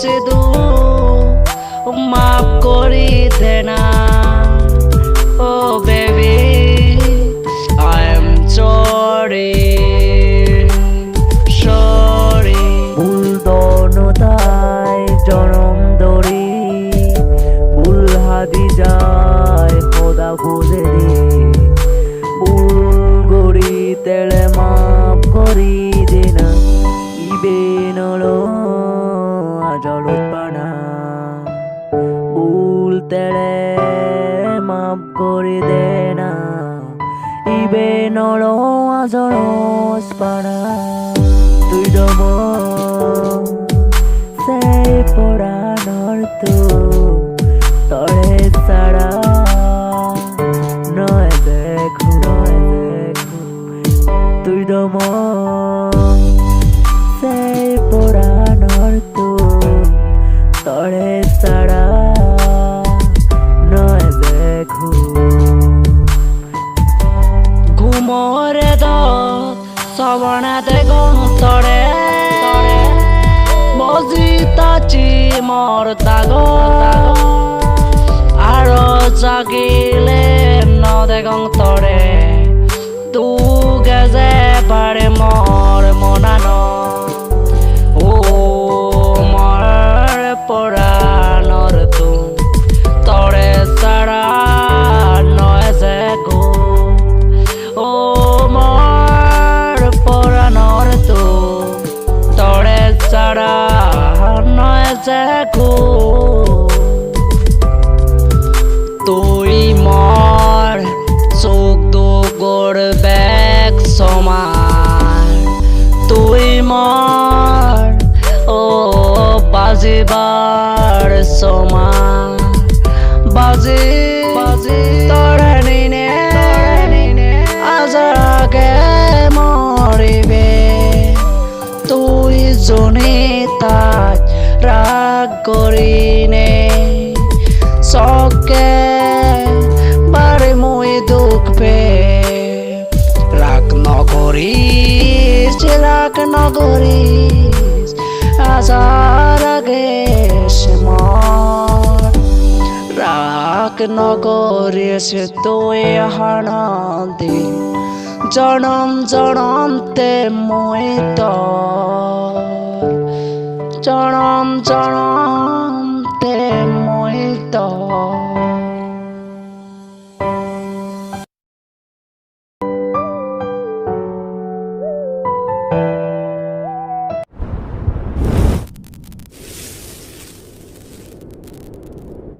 করেছি দু মাফ করি দে না ও baby I am sorry sorry ভুল দনতায় জনম দরি ভুল হাদি যায় খোদা বুঝে দি ভুল গড়ি তেলে মাপ করি দে না ইবে নলো আজলত পানা ভুল তেলে মাপ করি দে না ইবে নলো আজলত পানা তুই দম সেই পড়ানোর তো তরে সারা নয় দেখু তুই দম সেই পড়ানোর তো তরে সারা নয় দেখু ঘুমরে দ সবনাতে গন্তরে বজিতাছি মর তাগ আর জাগিলে নদে গন্তরে তু গেজে পারে মর মনানো ও মর পরানোর তু তরে সারা নয় যে গো ও মর পরানোর তু তরে সারা নয় যে গো তুই মর চোখ দুগর ব্যাগ সমান তুই মর ও বাজিবার সমান বাজি বাজি তরে নিনে আজাকে মরিবে তুই জনে তাই রাগ করিনে সকে বারে মই দুঃখ পে রাগ নকরিস রাগ নকরিস আজার আগে সে মর রাগ নকরিস তুই হানাদি জনম জনম তে মই জনম জনম তে মই